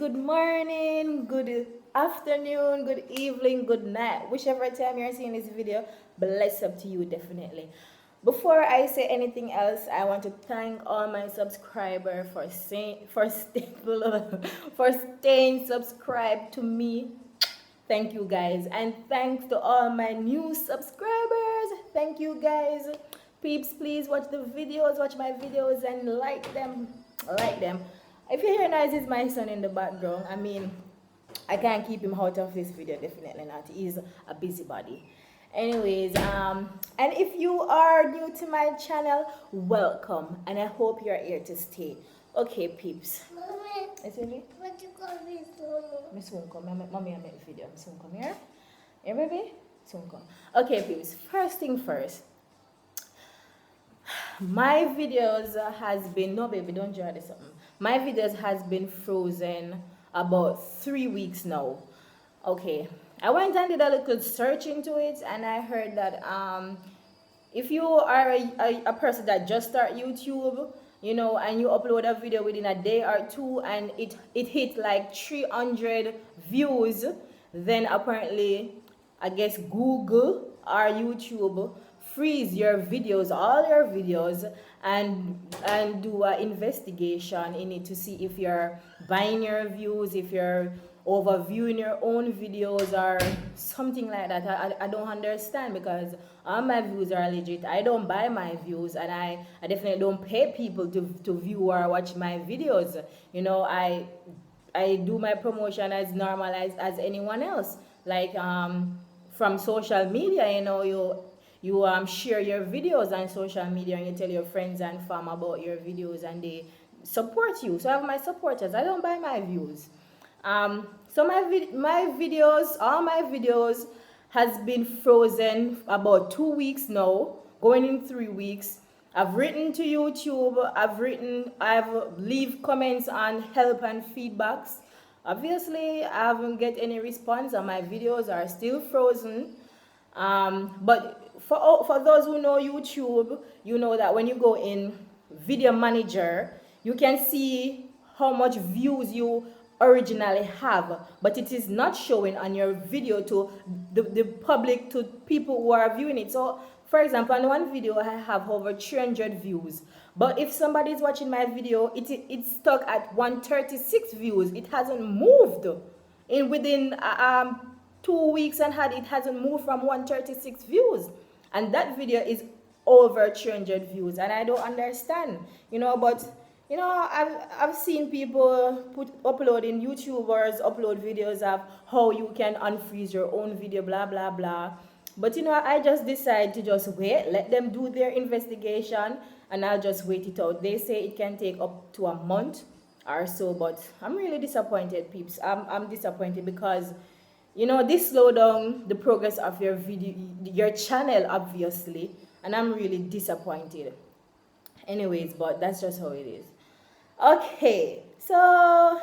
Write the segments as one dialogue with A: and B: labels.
A: good morning, good afternoon, good evening, good night. Whichever time you're seeing this video, bless up to you definitely. Before I say anything else, I want to thank all my subscribers for staying subscribed to me. Thank you guys, and thanks to all my new subscribers. Thank you guys. Peeps, please watch the videos, watch my videos and like them. Like them. If you hear noises, my son in the background, I mean, I can't keep him out of this video, definitely not. He's a busybody. Anyways, and if you are new to my channel, welcome, and I hope you're here to stay. Okay, peeps.
B: Mommy,
A: What
B: you call me Solo?
A: I soon come. Mommy, I make the video. I soon come here. Here, baby. Soon come. Okay, peeps. First thing first. My videos has been no, baby. Don't draw this something. My videos has been frozen about 3 weeks now. Okay. I went and did a little search into it, and I heard that if you are a person that just start YouTube, you know, and you upload a video within a day or two and it hit like 300 views, then apparently I guess Google or YouTube freeze your videos, all your videos, and do an investigation in it to see if you're buying your views, if you're overviewing your own videos or something like that. I don't understand, because all my views are legit. I don't buy my views, and I definitely don't pay people to view or watch my videos. You know, I do my promotion as normal as anyone else. Like from social media, you know, you share your videos on social media and you tell your friends and fam about your videos and they support you. So I have my supporters. I don't buy my views. So my videos, all my videos has been frozen about 2 weeks now, going in 3 weeks. I've written to YouTube, I've leave comments on help and feedbacks. Obviously, I haven't get any response and my videos are still frozen. But for those who know YouTube, you know that when you go in video manager, you can see how much views you originally have, but it is not showing on your video to the public, to people who are viewing it. So for example, on one video I have over 300 views, but if somebody is watching my video, it's stuck at 136 views. It hasn't moved in within 2 weeks, and it hasn't moved from 136 views, and that video is over 300 views, and I don't understand, you know. But you know, I've seen people uploading, YouTubers upload videos of how you can unfreeze your own video, blah blah blah. But you know, I just decide to just wait, let them do their investigation, and I'll just wait it out. They say it can take up to a month or so, but I'm really disappointed, peeps. I'm disappointed because, you know, this slow down the progress of your video, your channel, obviously, and I'm really disappointed. Anyways, but that's just how it is. Okay, so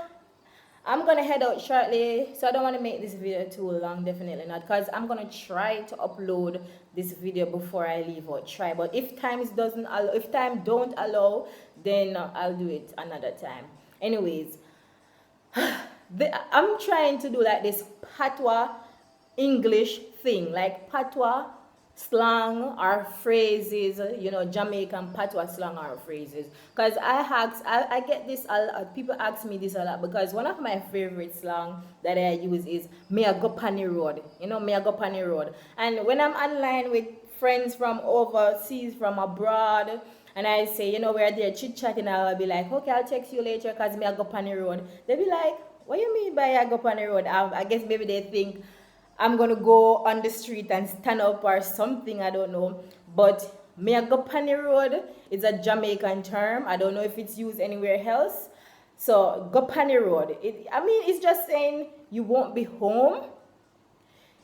A: I'm gonna head out shortly, so I don't want to make this video too long, definitely not, because I'm gonna try to upload this video before I leave out. Try, but if time don't allow, then I'll do it another time. Anyways, I'm trying to do like this patwa English thing, like patwa slang or phrases, you know, Jamaican patwa slang or phrases. Because I get this a lot. People ask me this a lot, because one of my favorite slang that I use is "me a go pani road." You know, "me a go pani road." And when I'm online with friends from overseas, from abroad, and I say, you know, we're there chit chatting, I'll be like, okay, I'll text you later because me a go pani road. They'll be like, what do you mean by I go pani road? I guess maybe they think I'm gonna go on the street and stand up or something, I don't know. But me a go pani road is a Jamaican term. I don't know if it's used anywhere else. So go pani road. It's just saying you won't be home.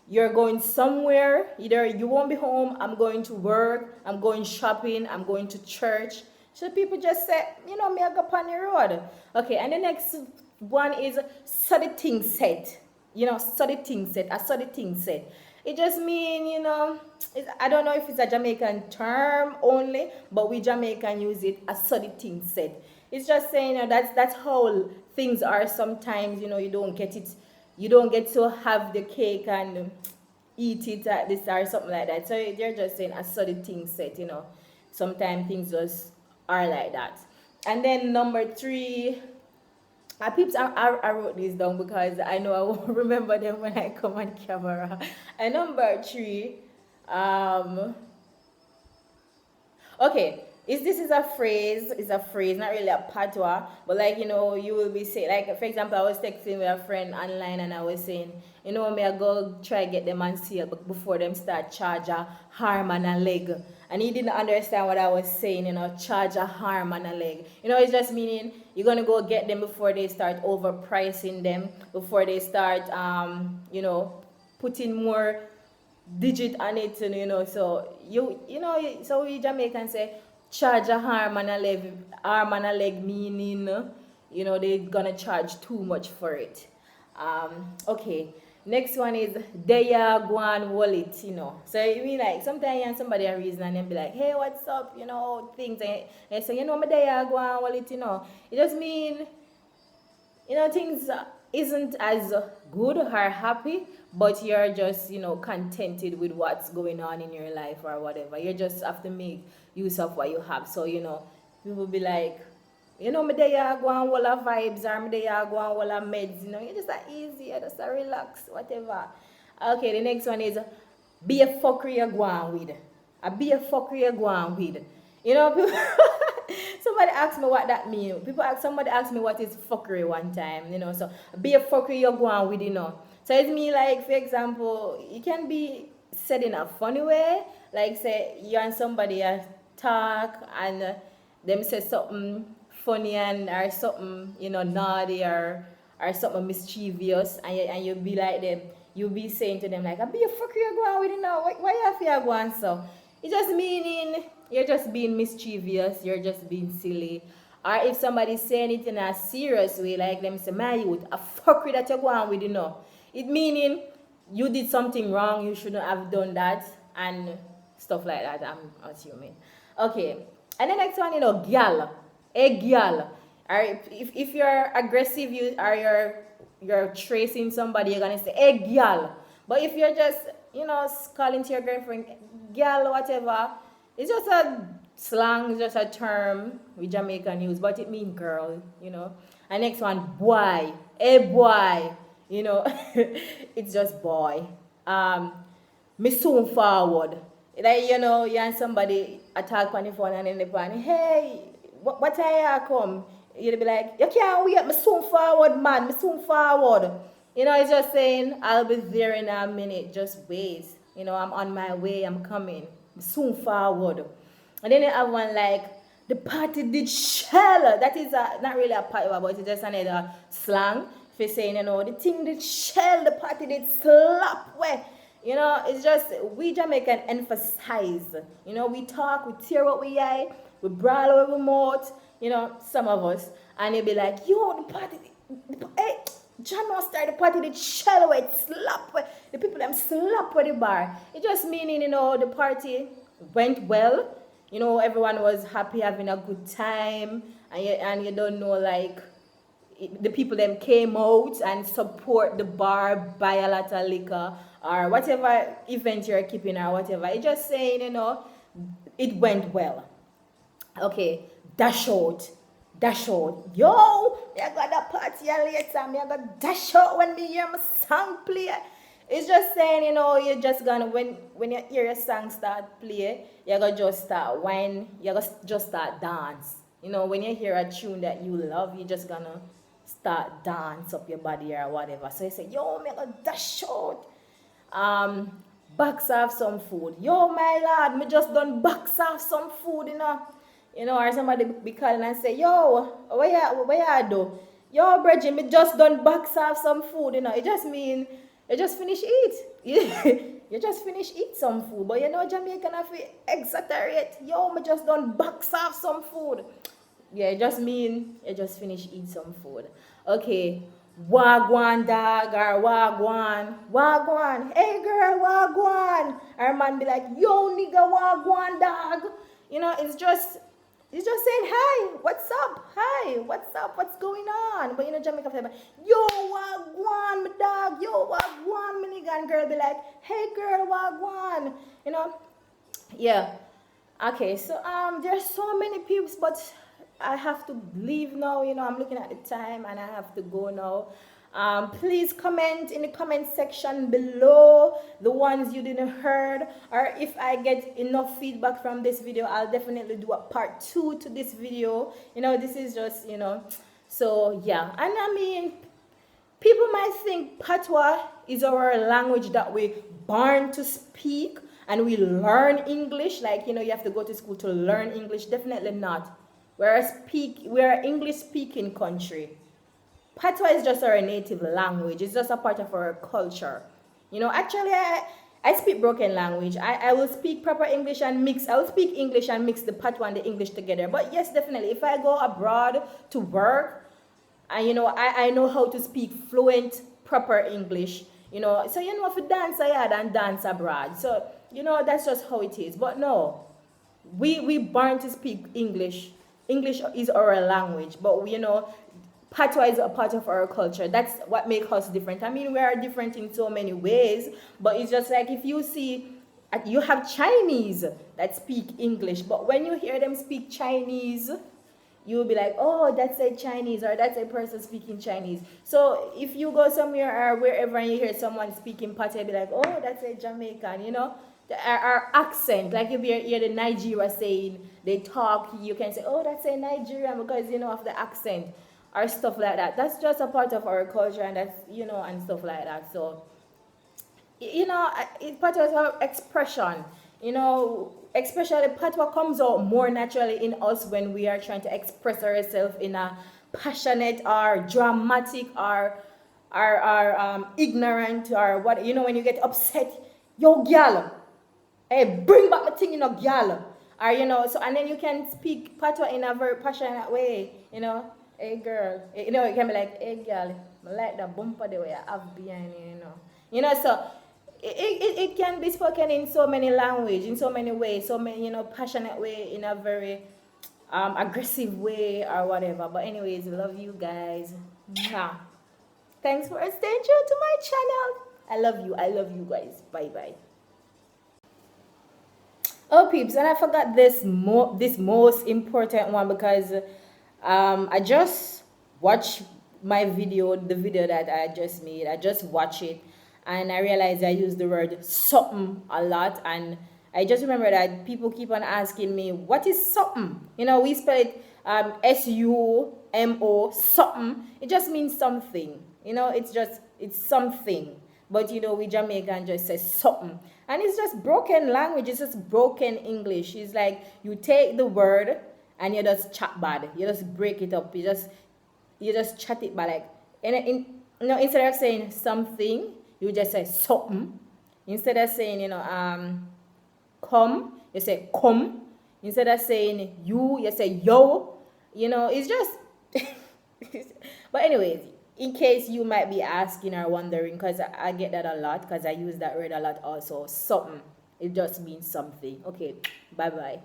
A: You're going somewhere. Either you won't be home, I'm going to work, I'm going shopping, I'm going to church. So people just say, you know, me a go pani road. Okay, and the next one is study thing set. You know, study thing set, a study thing set. It just mean, I don't know if it's a Jamaican term only, but we Jamaican use it as so the thing said. It's just saying, that's how things are sometimes, you don't get to have the cake and eat it at this or something like that. So they're just saying as so the thing said. Sometimes things just are like that. And then number three, I wrote this down because I know I won't remember them when I come on camera. And number three, um, okay, is a phrase, not really a patois, but like you will be saying, like for example, I was texting with a friend online and I was saying, may I go try get them on sale but before them start charge a arm and a leg. And he didn't understand what I was saying, charge a arm and a leg. It's just meaning you're gonna go get them before they start overpricing them, before they start putting more digit on it, so so we Jamaican say charge a arm and a leg meaning, they gonna charge too much for it. Okay, next one is deya guan wallet. So you mean like sometimes you somebody a reason and then be like, hey, what's up, things, and say, me deya guan wallet. It just mean things isn't as good or happy, but you're just contented with what's going on in your life or whatever. You just have to make use of what you have. So people be like, me there go on wall of vibes, or me there go on wall of meds. You just a easy, you just a relax, whatever. Okay, the next one is be a fucker you go on with. Be a fucker you go on with. People somebody asked me what that means. Somebody asked me what is fuckery one time, so be a fucker you go on with. So it's me like, for example, it can be said in a funny way, like say you and somebody talk and them say something funny and or something, naughty or something mischievous, and you be like them, you be saying to them like, be a fucker you go on with, why you have to go on so? It just meaning you're just being mischievous, you're just being silly. Or if somebody saying it in a serious way, like them say, man, you a fuckery that you go on with, it meaning you did something wrong, you shouldn't have done that, and stuff like that, I'm assuming. Okay, and the next one, gyal. A gyal. Or if you're aggressive, you're tracing somebody, you're gonna say, a gyal. But if you're just, calling to your girlfriend, gyal, whatever, it's just a slang, it's just a term we Jamaican use, but it means girl. And next one, boy. A boy. It's just boy. Me soon forward. Like, you and somebody attack on the phone and then they pan, hey, what time you come? You'll be like, you can't wait, me soon forward, man, me soon forward. It's just saying, I'll be there in a minute, just wait. I'm on my way, I'm coming. Me soon forward. And then you have one like, the party did shell. That is not really a patois, but it's just another slang for saying, the thing did shell, the party did slap. Where, it's just, we Jamaican emphasize. We talk, we tear what we eye, we brawl over mouth, some of us. And you'll be like, yo, the party, hey, John must start the party, did shell away, slap. The people them slap at the bar. It just meaning, the party went well. Everyone was happy, having a good time, and you don't know, like, the people them came out and support the bar, buy a lot of liquor, or whatever event you're keeping or whatever. It's just saying, it went well. Okay, dash out. Dash out. Yo, I got a party later, I got dash out when me hear my song play. It's just saying, you're just gonna, when you hear a song start play, you're gonna just start whine, you're gonna just start dance. When you hear a tune that you love, you're just gonna start dance up your body or whatever. So you say, yo, me gonna dash out. Box off some food. Yo, my lad, me just done box off some food, or somebody be calling and say, yo, where you do? Yo, Bridget, me just done box off some food, It just mean you just finish eat. You just finish eat some food. But Jamaican have to exaggerate. Yo, me just done box off some food. Yeah, it just mean you just finish eat some food. Okay, wagwan dog or wagwan, wagwan, hey girl, wagwan. Our man be like, yo nigga, wagwan dog. It's just saying hi, what's up, hi, what's up, what's going on. But Jamaica say, yo wagwan, my dog, yo wagwan, my nigga, and girl be like, hey girl, wagwan. You know, yeah. Okay, so there's so many people, but I have to leave now. I'm looking at the time and I have to go now. Please comment in the comment section below the ones you didn't heard, or if I get enough feedback from this video, I'll definitely do a part 2 to this video. This is just so yeah. And I mean, people might think patois is our language that we born to speak and we learn English. Like, you have to go to school to learn English. Definitely not. We're an English speaking country. Patois is just our native language. It's just a part of our culture. Actually, I speak broken language. I will speak proper English and mix. I will speak English and mix the patois and the English together. But yes, definitely, if I go abroad to work, and I know how to speak fluent, proper English. So if you dance abroad and dance abroad. So that's just how it is. But no, we born to speak English. English is our language. But patois is a part of our culture. That's what makes us different. I mean, we are different in so many ways. But it's just like if you see, you have Chinese that speak English. But when you hear them speak Chinese, you will be like, oh, that's a Chinese, or that's a person speaking Chinese. So if you go somewhere or wherever and you hear someone speaking patois, be like, oh, that's a Jamaican, our accent, like if you hear the Nigeria saying, they talk, you can say, oh, that's a Nigerian, because, of the accent or stuff like that. That's just a part of our culture, and that's, and stuff like that. So, it's part of our expression. Especially patois comes out more naturally in us when we are trying to express ourselves in a passionate or dramatic or ignorant or what, when you get upset, yo girl, hey, bring back my thing, girl. Or, so, and then you can speak patois in a very passionate way, hey girl, it can be like, hey girl, I like that bumper the way I have behind you, so it can be spoken in so many languages, in so many ways, so many, passionate way, in a very aggressive way or whatever. But anyways, love you guys. Mwah. Thanks for staying true to my channel. I love you guys. Bye bye. Oh peeps, and I forgot this most important one, because I just watched the video that I just made. I just watched it and I realized I use the word something a lot, and I just remember that people keep on asking me, what is something? We spell it SUMO, something. It just means something. It's something. But we Jamaican just say something. And it's just broken language, it's just broken English. It's like you take the word and you just chat bad. You just break it up. You just chat it bad, like instead of saying something, you just say something. Instead of saying, come, you say come. Instead of saying you say yo. It's just but anyways, in case you might be asking or wondering, because I get that a lot, because I use that word a lot also, something. It just means something. Okay, bye bye.